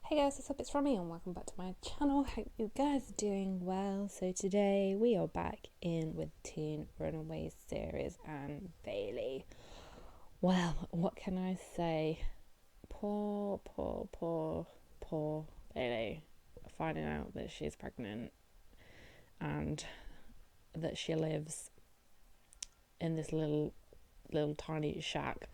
Hey guys, what's up? It's Romy and welcome back to my channel. Hope you guys are doing well. So today we are back in with Teen Runaway series and Bailey. Well, what can I say? Poor Bailey. Finding out that she's pregnant and that she lives in this little tiny shack.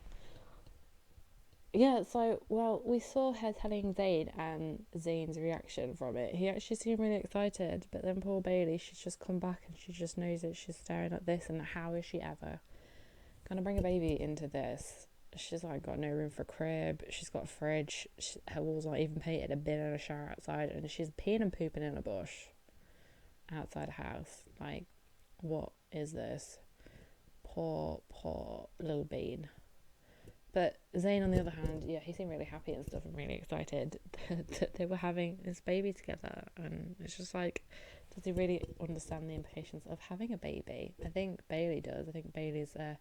Yeah, so, well, we saw her telling Zayn and Zayn's reaction from it. He actually seemed really excited, but then poor Bailey, she's just come back and she just knows that she's staring at this, and how is she ever gonna bring a baby into this? She's like got no room for a crib, she's got a fridge, her walls aren't even painted, a bin and a shower outside, and she's peeing and pooping in a bush outside a house. Like, what is this? Poor little bean. But Zayn, on the other hand, yeah, he seemed really happy and stuff and really excited that they were having this baby together. And it's just like, does he really understand the implications of having a baby? I think Bailey does. I think Bailey's a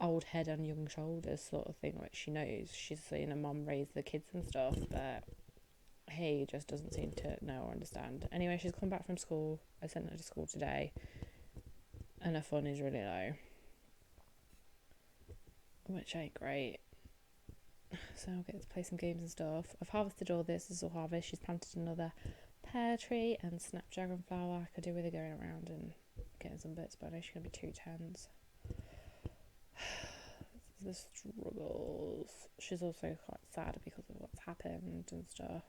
old head on young shoulders sort of thing. Like, she knows. She's seen her mum raise the kids and stuff, but he just doesn't seem to know or understand. Anyway, she's come back from school. I sent her to school today, and her fun is really low, which ain't great. So I'll get to play some games and stuff. I've harvested all this. This is all harvest. She's planted another pear tree and snapdragon flower. I could do with her going around and getting some bits, but I know she's going to be 2 tens. The struggles. She's also quite sad because of what's happened and stuff.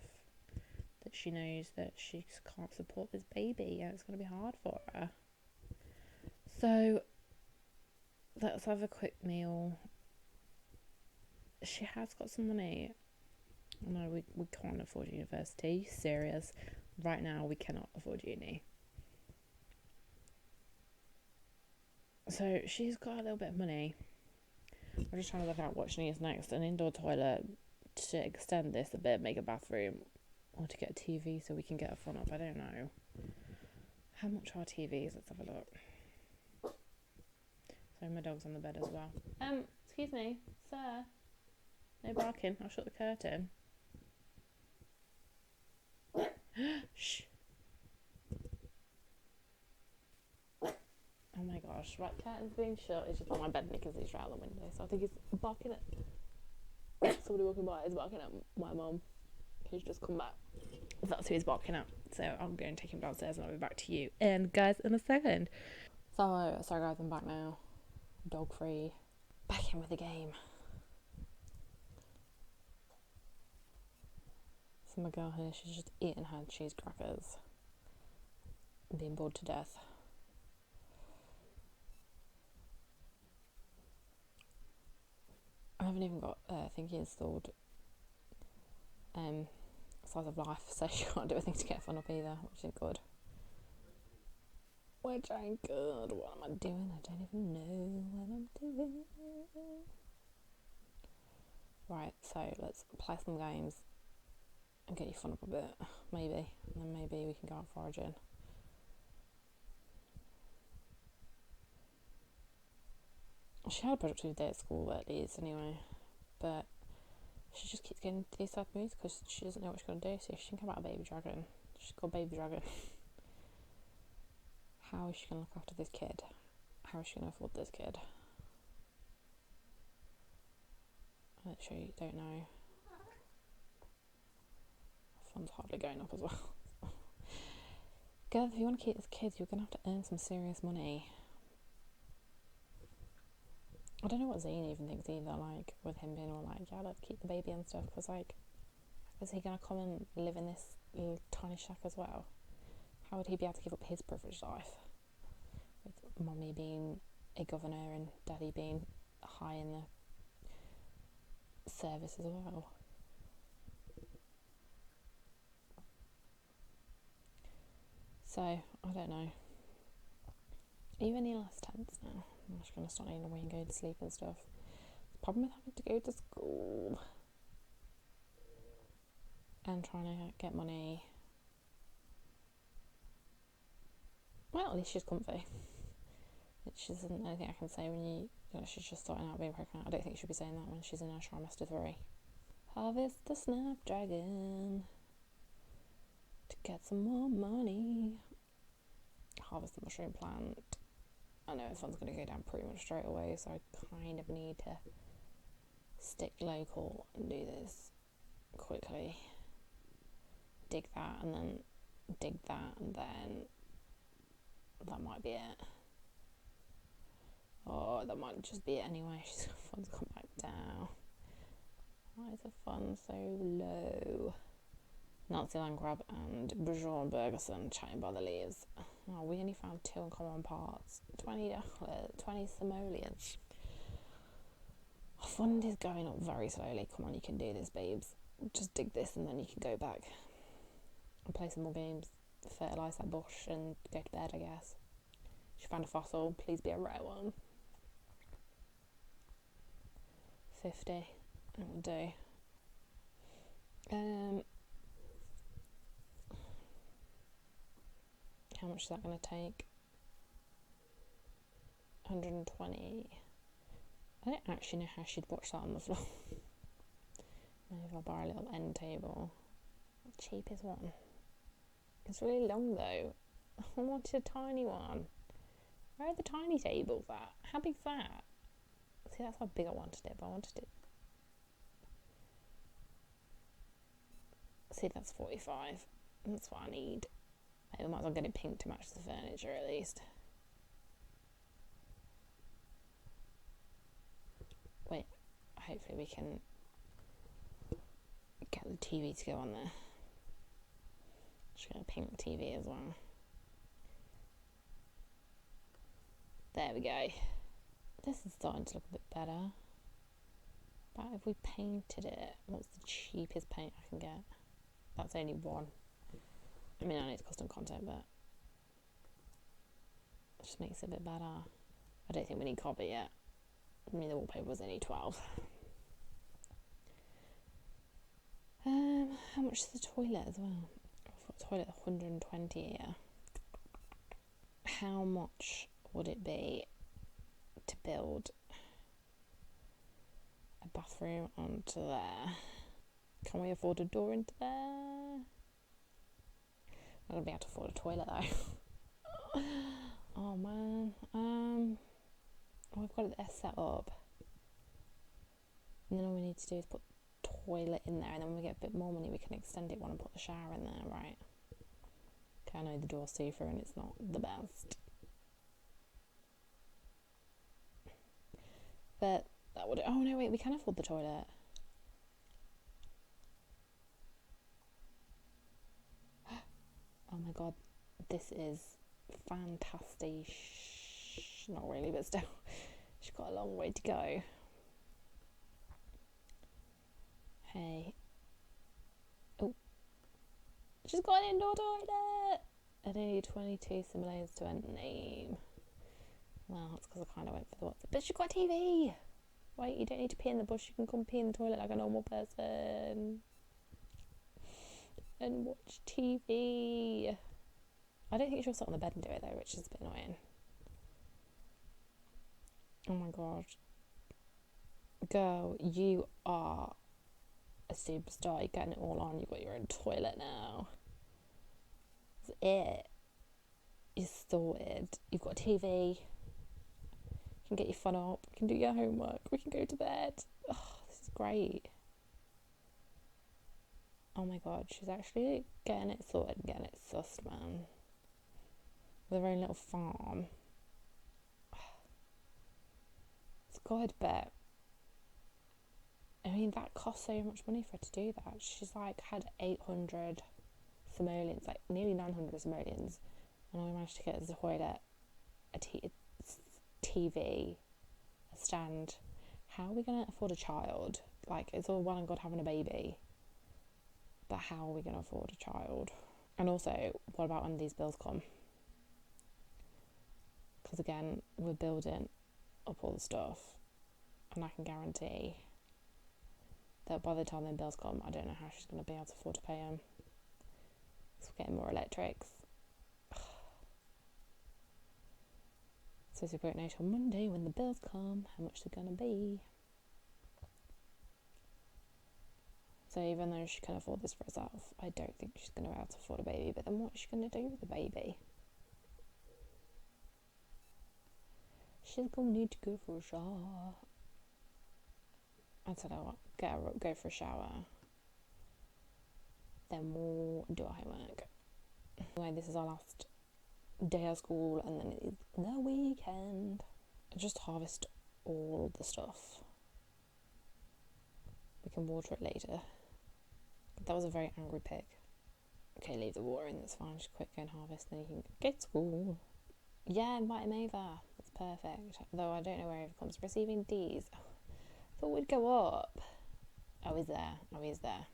That she knows that she can't support this baby and it's going to be hard for her. So let's have a quick meal. She has got some money. No, we can't afford university. Serious. Right now, we cannot afford uni. So she's got a little bit of money. I'm just trying to work out what she needs next. An indoor toilet to extend this a bit, make a bathroom, or to get a TV so we can get a front up. I don't know. How much are TVs? Let's have a look. So my dog's on the bed as well. Excuse me, sir. No barking. I'll shut the curtain. Shh. Oh my gosh. Right, curtain's being shut. It's just on my bed and he can see straight out the window. So I think he's barking at somebody walking by. He's barking at my mum, who's just come back. That's who he's barking at. So I'm going to take him downstairs and I'll be back to you and guys in a second. So sorry guys, I'm back now. Dog free. Back in with the game. So my girl here, she's just eating her cheese crackers. Being bored to death. I haven't even got thingy installed. Size of life, so she can't do a thing to get fun up either, which ain't good. Which ain't good. What am I doing? I don't even know what I'm doing. Right, so let's play some games and get your fun up a bit, maybe. And then maybe we can go out foraging. She had a productive day at school at least anyway, but she just keeps getting into these sad moods because she doesn't know what she's going to do. So she can come out a baby dragon. She's got a baby dragon. How is she going to look after this kid? How is she going to afford this kid? I literally don't know. Fun's hardly going up as well. Girl, if you want to keep this kid, you're going to have to earn some serious money. I don't know what Zayn even thinks either, like, with him being all like, yeah, let's keep the baby and stuff, because, like, is he going to come and live in this little tiny shack as well? How would he be able to give up his privileged life? With mummy being a governor and daddy being high in the service as well. So, I don't know. Are you any less tense now? I'm just going to start eating away and go to sleep and stuff. The problem with having to go to school and trying to get money. Well, at least she's comfy. Which isn't anything I can say when she's just starting out being pregnant. I don't think she should be saying that when she's in her trimester 3. Harvest the snapdragon to get some more money. Harvest the mushroom plant. I know this one's going to go down pretty much straight away, so I kind of need to stick local and do this quickly. Dig that and then dig that, and then that might be it. Oh, that might just be it anyway. Funds come back down. Why is the fund so low? Nazi land grab and Bjorn Bergerson chatting by the leaves. Oh, we only found 2 uncommon parts. $20, 20 simoleons. Our fund is going up very slowly. Come on, you can do this, babes. Just dig this and then you can go back and play some more games. Fertilise that bush and go to bed, I guess. She found a fossil. Please be a rare one. 50. It will do. How much is that going to take? 120. I don't actually know how she'd watch that on the floor. Maybe I'll borrow a little end table. Cheapest one. It's really long though. I wanted a tiny one. Where are the tiny tables at? How big's that? See, that's how big I wanted it, but I wanted it. See, that's 45. That's what I need. I might as well get it pink to match the furniture at least. Wait, hopefully we can get the TV to go on there. Just get a pink TV as well. There we go. This is starting to look a bit better. But if we painted it, what's the cheapest paint I can get? That's only one. I mean, I know it's custom content, but it just makes it a bit better. I don't think we need copper yet. I mean, the wallpaper was only 12. How much is the toilet as well? I've got a toilet 120 here. How much would it be to build a bathroom onto there? Can we afford a door into there? I'm not going to be able to afford a toilet though. Oh man. We've got it there set up. And then all we need to do is put toilet in there, and then when we get a bit more money we can extend it one and put the shower in there, right? Okay, I know the door's see-through and it's not the best. But that would... Oh no, wait, we can afford the toilet. Oh my god, this is fantastic. Not really, but still. She's got a long way to go. Hey. Oh. She's got an indoor toilet! I need 22 simoleons to a name. Well, that's because I kind of went for the what's. But she's got a TV! Wait, you don't need to pee in the bush, you can come pee in the toilet like a normal person. And watch TV. I don't think she'll sit on the bed and do it though, which is a bit annoying. Oh my god. Girl, you are a superstar. You're getting it all on. You've got your own toilet now. That's it. You're sorted. You've got a TV. You can get your fun up. You can do your homework. We can go to bed. Oh, this is great. Oh my god, she's actually getting it sorted and getting it sussed, man. With her own little farm. It's good, but I mean, that costs so much money for her to do that. She's like had 800 simoleons, like nearly 900 simoleons, and I managed to get a toilet, a TV, a stand. How are we going to afford a child? Like, it's all well and good having a baby, but how are we going to afford a child? And also, what about when these bills come? Because again, we're building up all the stuff, and I can guarantee that by the time the bills come, I don't know how she's going to be able to afford to pay them. So we're getting more electrics. So we won't know till Monday when the bills come how much they're going to be. So even though she can afford this for herself, I don't think she's going to be able to afford a baby. But then what's she going to do with the baby? She's going to need to go for a shower. I don't know what, get her up, go for a shower. Then we'll do our homework. Anyway, this is our last day of school, and then it is the weekend. Just harvest all the stuff. We can water it later. That was a very angry pig. Okay, leave the water in, that's fine. Just quick go and harvest, then you can get to school. Yeah, invite him over. That's perfect. Though I don't know where he comes. Receiving D's. I thought we'd go up. Oh, he's there. Oh, he's there.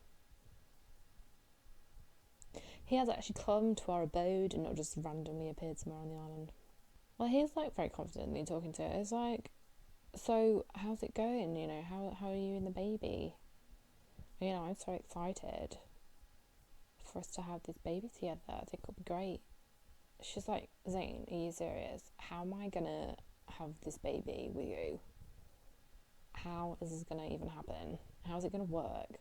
He has actually come to our abode and not just randomly appeared somewhere on the island. Well, he's like very confidently talking to it. It's like, so how's it going? You know, how are you and the baby? You know, I'm so excited for us to have this baby together. I think it'll be great. She's like, Zane, are you serious? How am I gonna have this baby with you? How is this gonna even happen? How's it gonna work?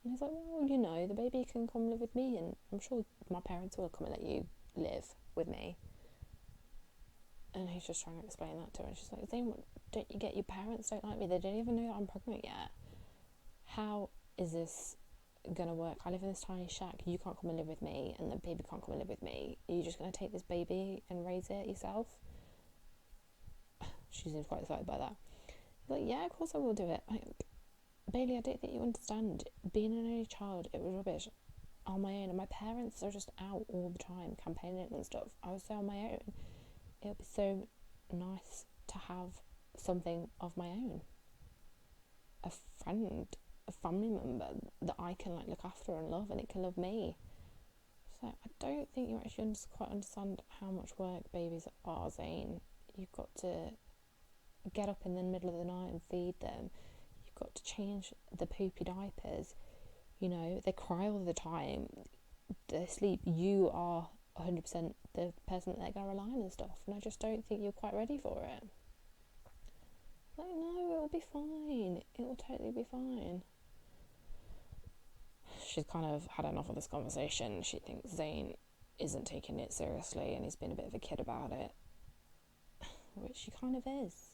And he's like, well, you know, the baby can come live with me, and I'm sure my parents will come and let you live with me. And he's just trying to explain that to her. And she's like, Zane, don't you get your parents don't like me? They don't even know that I'm pregnant yet. How is this gonna work? I live in this tiny shack. You can't come and live with me, and the baby can't come and live with me. Are you just gonna take this baby and raise it yourself? She seems quite excited by that. He's like, yeah, of course I will do it. Like, Bailey, I don't think you understand. Being an only child, it was rubbish on my own, and my parents are just out all the time campaigning and stuff. I was so on my own. It would be so nice to have something of my own, a friend, a family member that I can like look after and love, and it can love me. So I don't think you actually quite understand how much work babies are, Zane. You've got to get up in the middle of the night and feed them. You've got to change the poopy diapers. You know, they cry all the time. They sleep. You are 100% the person that they're going to rely on and stuff. And I just don't think you're quite ready for it. Like, no, it'll be fine. It will totally be fine. She's kind of had enough of this conversation. She thinks Zane isn't taking it seriously, and he's been a bit of a kid about it. Which he kind of is.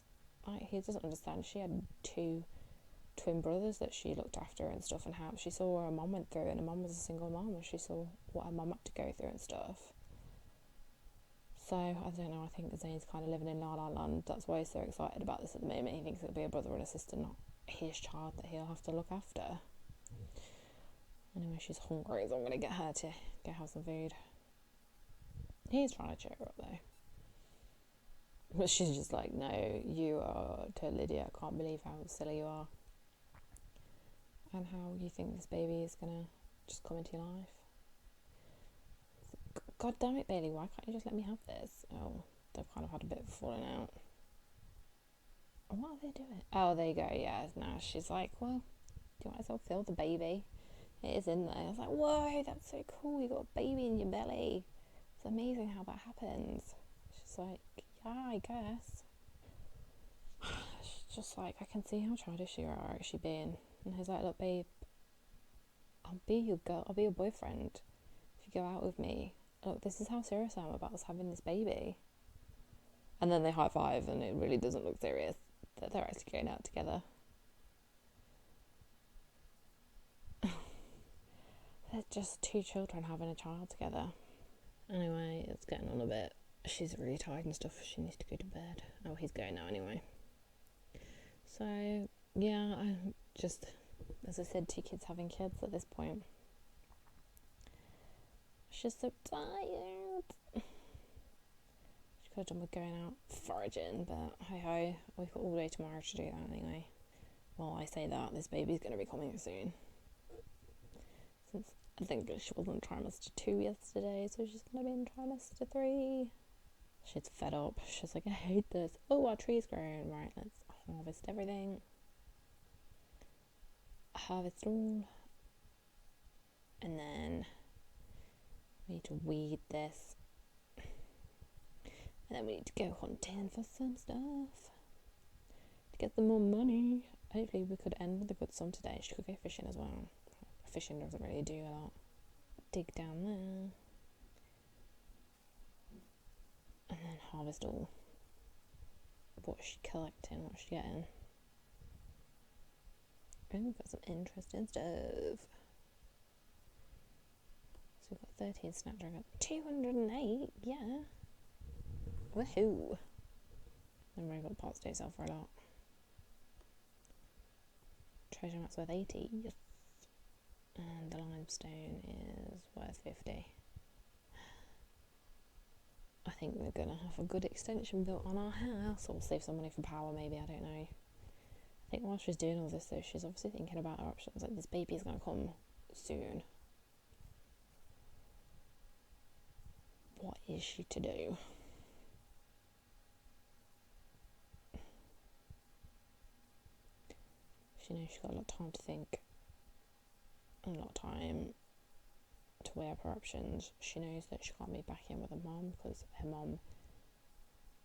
Like, he doesn't understand. She had 2 twin brothers that she looked after and stuff, and how she saw what her mum went through, and her mum was a single mum, and she saw what her mum had to go through and stuff. So, I don't know, I think Zane's kind of living in La La Land. That's why he's so excited about this at the moment. He thinks it'll be a brother and a sister, not his child that he'll have to look after. Anyway, she's hungry, so I'm going to get her to go have some food. He's trying to cheer her up, though. But she's just like, no, you are a total idiot. I can't believe how silly you are. And how you think this baby is going to just come into your life. God damn it, Bailey, why can't you just let me have this? Oh, they've kind of had a bit of a falling out. What are they doing? Oh, there you go, yeah. Now she's like, well, you might as well feel the baby. It is in there. I was like, whoa, that's so cool. You got a baby in your belly. It's amazing how that happens. She's like, yeah, I guess. She's just like, I can see how childish you are actually being. And he's like, look, babe, I'll be your girl. I'll be your boyfriend if you go out with me. Look, this is how serious I am about us having this baby. And then they high five, and it really doesn't look serious that they're actually going out together. They're just 2 children having a child together. Anyway, it's getting on a bit. She's really tired and stuff. She needs to go to bed. Oh, he's going now anyway. So, yeah, I just, as I said, 2 kids having kids at this point. She's so tired. She could have done with going out foraging, but hey-ho, we've got all day tomorrow to do that anyway. Well, I say that, this baby's going to be coming soon. Since I think she was in trimester 2 yesterday, so she's going to be in trimester 3. She's fed up. She's like, I hate this. Oh, our tree's grown. Right, let's harvest everything. Harvest all. And then we need to weed this. And then we need to go hunting for some stuff. To get some more money. Hopefully we could end with a good sum today. She could go fishing as well. fishing doesn't really do a lot. Dig down there. And then harvest all. What's she collecting? What's she getting? Oh, we've got some interesting stuff. So we've got 13 Snapdragon. 208? Yeah. Woohoo. Then robot parts do sell for a lot. Treasure map's worth 80. Yes. And the limestone is worth 50. I think we're going to have a good extension built on our house. Or we'll save some money for power maybe, I don't know. I think while she's doing all this though, she's obviously thinking about her options. Like, this baby's going to come soon. What is she to do? She knows she's got a lot of time to think. And a lot of time to weigh up her options. She knows that she can't be back in with her mum because her mum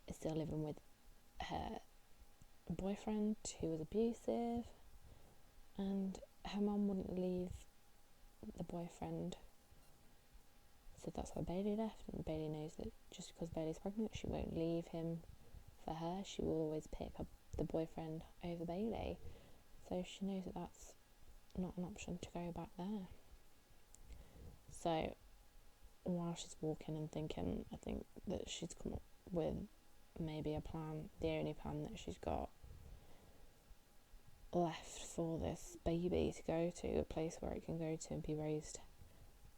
is still living with her boyfriend who was abusive, and her mum wouldn't leave the boyfriend, so that's why Bailey left. And Bailey knows that just because Bailey's pregnant, she won't leave him for her. She will always pick up the boyfriend over Bailey, so she knows that that's not an option to go back there. So while she's walking and thinking, I think that she's come up with maybe a plan, the only plan that she's got left for this baby to go to, a place where it can go to and be raised,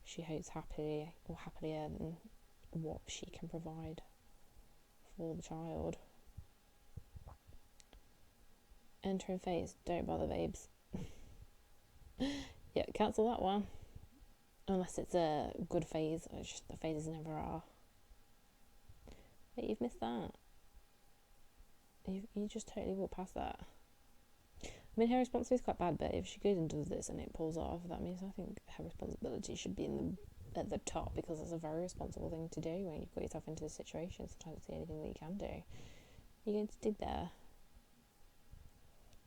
she hopes happily or happier than what she can provide for the child. Entering phase, don't bother babes. Yeah, cancel that one. Unless it's a good phase, which the phases never are. Wait, you've missed that. You just totally walked past that. I mean, her responsibility is quite bad, but if she goes and does this and it pulls off, that means I think her responsibility should be at the top, because it's a very responsible thing to do when you've got yourself into this situation. Sometimes it's the only thing that you can do. You're going to dig there.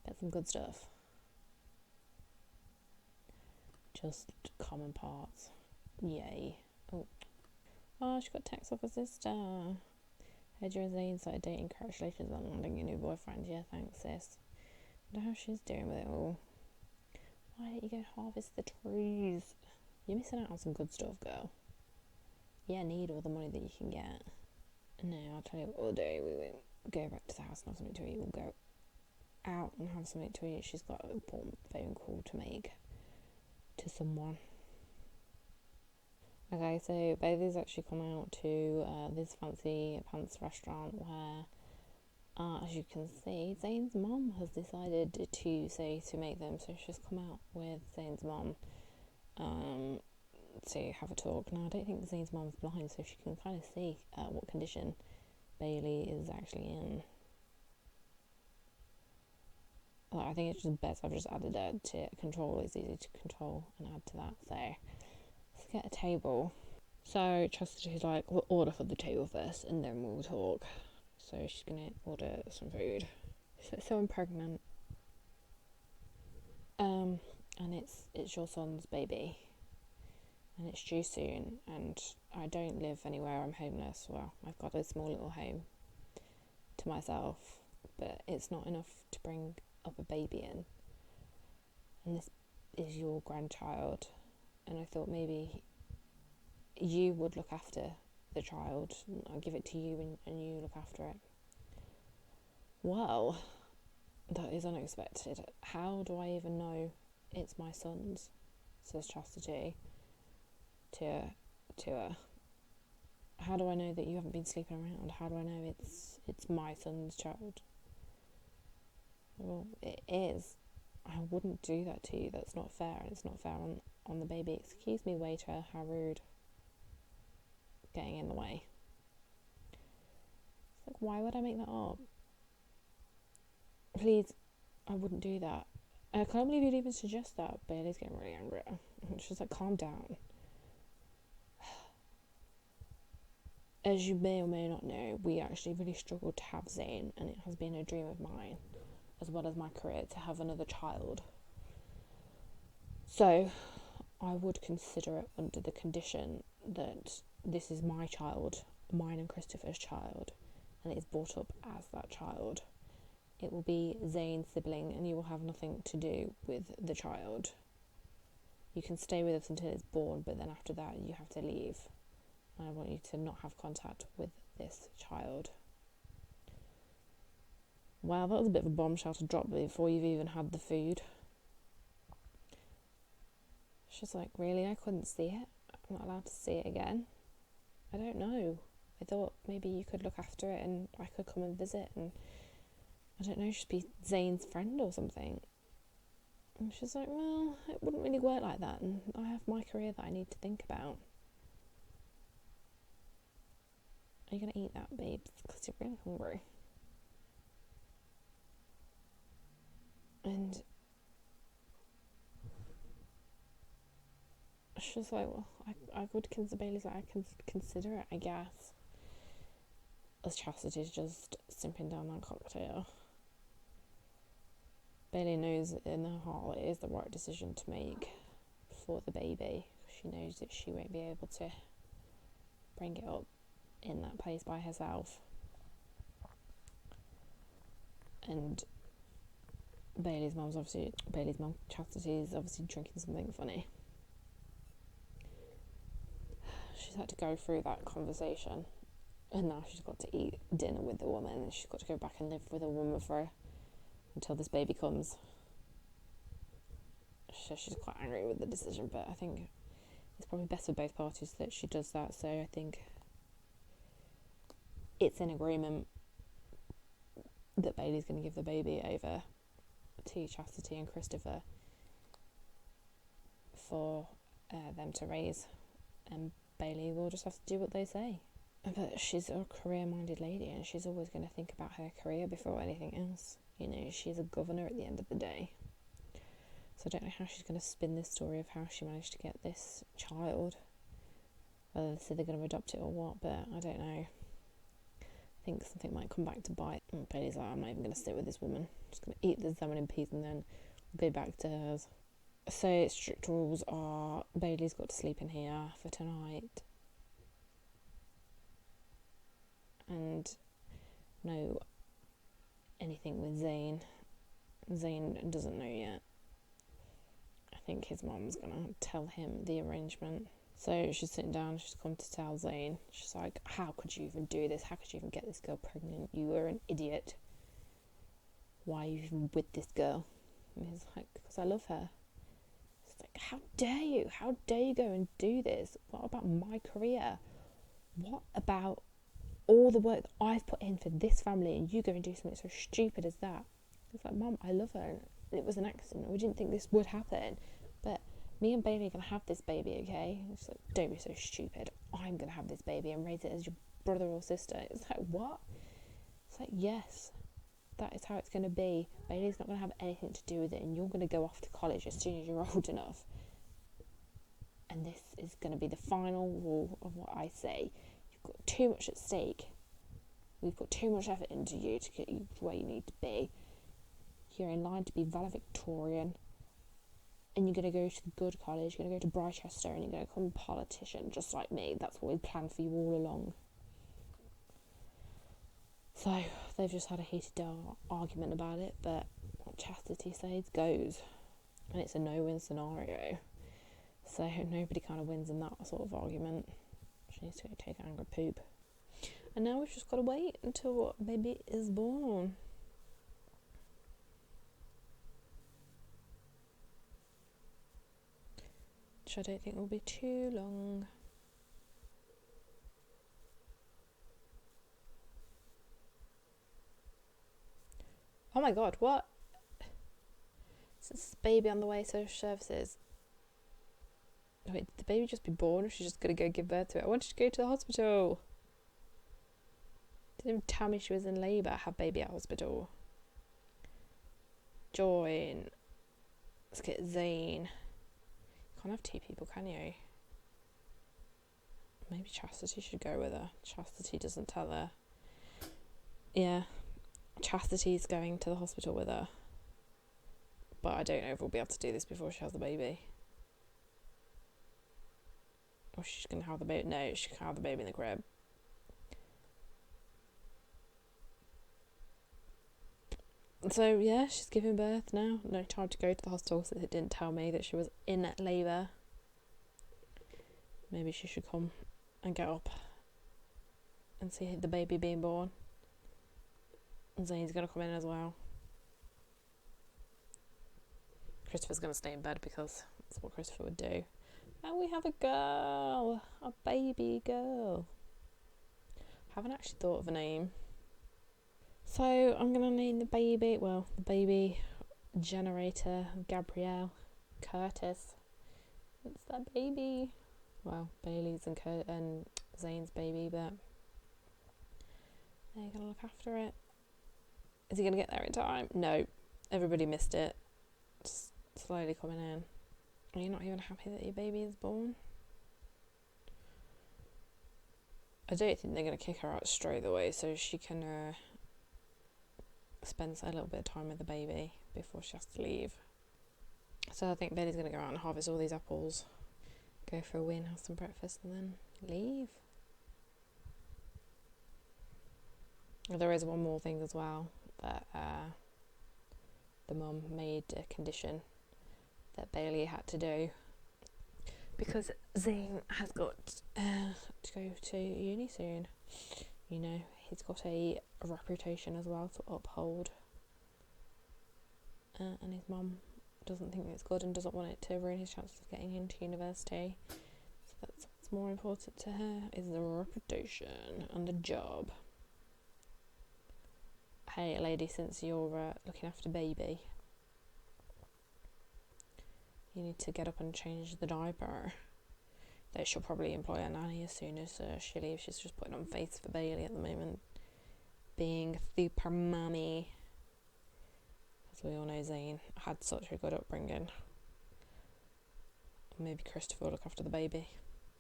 Get some good stuff. Just common parts. Yay. Oh, she got text off her sister. Heard you and Zane started dating. Congratulations on landing your new boyfriend. Yeah, thanks, sis. I wonder how she's doing with it all. Why don't you go harvest the trees? You're missing out on some good stuff, girl. Yeah, need all the money that you can get. No, I'll tell you what we'll do. We won't go back to the house and have something to eat. We'll go out and have something to eat. She's got an important phone call to make to someone. Okay, so Bailey's actually come out to this fancy pants restaurant where, as you can see, Zane's mum has decided to make them. So she's come out with Zane's mum to have a talk. Now, I don't think Zane's mum's blind, so she can kind of see what condition Bailey is actually in. Like, I think it's just best I've just added that to control. It's easy to control and add to that. So let's get a table. So Chastity's like, we'll order for the table first and then we'll talk. So she's gonna order some food. So I'm pregnant. And it's your son's baby. And it's due soon, and I don't live anywhere. I'm homeless. Well, I've got a small little home to myself, but it's not enough to bring up a baby in. And this is your grandchild, and I thought maybe you would look after the child. I'll give it to you and you look after it. Well, that is unexpected. How do I even know it's my son's? Says Chastity to her. How do I know that you haven't been sleeping around? How do I know it's my son's child? Well, it is. I wouldn't do that to you. That's not fair, and it's not fair on the baby. Excuse me, waiter. How rude. Getting in the way. It's like, why would I make that up? Please, I wouldn't do that. I can't believe you'd even suggest that. Bailey's getting really angry. She's like, calm down. As you may or may not know, we actually really struggled to have Zane, and it has been a dream of mine, as well as my career, to have another child. So, I would consider it under the condition that this is my child, mine and Christopher's child, and it is brought up as that child. It will be Zayn's sibling, and you will have nothing to do with the child. You can stay with us until it's born, but then after that you have to leave. And I want you to not have contact with this child. Wow, that was a bit of a bombshell to drop before you've even had the food. She's like, really? I couldn't see it? I'm not allowed to see it again? I don't know. I thought maybe you could look after it and I could come and visit and, I don't know, just be Zayn's friend or something. And she's like, well, it wouldn't really work like that, and I have my career that I need to think about. Are you going to eat that, babes? Because you're really hungry. And she's like, well, I would consider, Bailey's like, I can consider it, I guess. As Chastity's just simping down that cocktail. Bailey knows in her heart it is the right decision to make for the baby. She knows that she won't be able to bring it up in that place by herself. And Bailey's mum, Chastity, is obviously drinking something funny. She's had to go through that conversation, and now she's got to eat dinner with the woman, and she's got to go back and live with a woman until this baby comes. So she's quite angry with the decision, but I think it's probably best for both parties that she does that. So I think it's in agreement that Bailey's going to give the baby over to Chastity and Christopher for them to raise, and Bailey will just have to do what they say. But she's a career-minded lady, and she's always going to think about her career before anything else. You know, she's a governor at the end of the day. So I don't know how she's going to spin this story of how she managed to get this child. Whether they say they're going to adopt it or what, but I don't know. I think something might come back to bite. And Bailey's like, I'm not even going to sit with this woman. I'm just going to eat this salmon in peace and then go back to hers. So strict rules are Bailey's got to sleep in here for tonight. And no anything with Zayn. Zayn doesn't know yet. I think his mum's gonna tell him the arrangement. So she's sitting down, she's come to tell Zayn. She's like, how could you even do this? How could you even get this girl pregnant? You were an idiot. Why are you even with this girl? And he's like, because I love her. It's like, how dare you? How dare you go and do this? What about my career? What about all the work that I've put in for this family, and you go and do something so stupid as that? It's like, Mum, I love her. It was an accident. We didn't think this would happen. But me and Bailey are going to have this baby, okay? It's like, don't be so stupid. I'm going to have this baby and raise it as your brother or sister. It's like, what? It's like, yes, that is how it's going to be. Bailey's not going to have anything to do with it, and you're going to go off to college as soon as you're old enough. And this is going to be the final rule of what I say. You've got too much at stake. We've put too much effort into you to get you where you need to be. You're in line to be valedictorian, and you're going to go to the good college, you're going to go to Brychester, and you're going to become a politician just like me. That's what we planned for you all along. So they've just had a heated argument about it, but what Chastity says goes, and it's a no-win scenario. So nobody kind of wins in that sort of argument. She needs to go take angry poop. And now we've just got to wait until baby is born. Which I don't think will be too long. Oh my god, what? Is this baby on the way to social services? Wait, did the baby just be born, or she's just going to go give birth to it? I wanted to go to the hospital. Didn't even tell me she was in labour. Have baby at hospital. Join. Let's get Zayn. Can't have two people, can you? Maybe Chastity should go with her. Chastity doesn't tell her. Yeah, Chastity's going to the hospital with her. But I don't know if we'll be able to do this before she has the baby. Or she's going to have the baby. No, she can have the baby in the crib. So, yeah, she's giving birth now. No time to go to the hospital since it didn't tell me that she was in labour. Maybe she should come and get up and see the baby being born. And Zane's going to come in as well. Christopher's going to stay in bed because that's what Christopher would do. And we have a girl, a baby girl. Haven't actually thought of a name. So I'm going to name the baby generator, Gabrielle Curtis. It's that baby. Well, Bailey's and Zane's baby, but they're going to look after it. Is he going to get there in time? No. Everybody missed it. Just slowly coming in. Are you not even happy that your baby is born? I don't think they're going to kick her out straight away so she can spend a little bit of time with the baby before she has to leave. So I think Bailey's going to go out and harvest all these apples, go for a win, have some breakfast and then leave. There is one more thing as well that the mum made a condition that Bailey had to do because Zane has got to go to uni soon. You know, he's got a reputation as well to uphold, and his mum doesn't think it's good and doesn't want it to ruin his chances of getting into university. So that's what's more important to her, is the reputation and the job. Hey lady, since you're looking after baby, you need to get up and change the diaper. Though she'll probably employ a nanny as soon as she leaves. She's just putting on face for Bailey at the moment, being super mummy. As we all know, Zane had such a good upbringing. Maybe Christopher will look after the baby.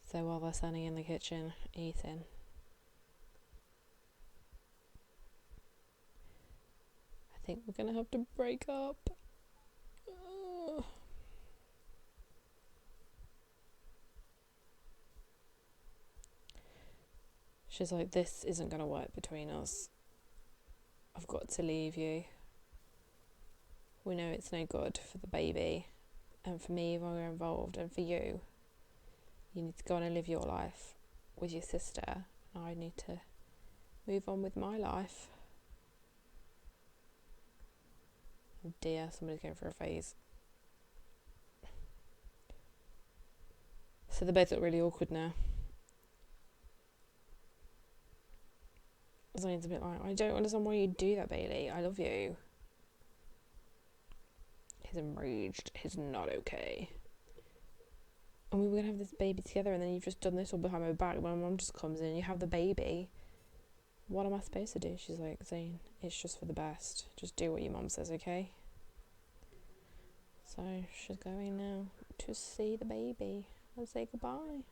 So while they're standing in the kitchen eating, I think we're gonna have to break up. She's like, this isn't going to work between us. I've got to leave you. We know it's no good for the baby. And for me, if I were involved, and for you, you need to go on and live your life with your sister. And I need to move on with my life. Oh dear, somebody's going for a phase. So they both look really awkward now. Zane's a bit like, I don't understand why you do that, Bailey. I love you. He's enraged. He's not okay. And we were going to have this baby together and then you've just done this all behind my back. My mum just comes in and you have the baby. What am I supposed to do? She's like, Zane, it's just for the best. Just do what your mum says, okay? So she's going now to see the baby and say goodbye.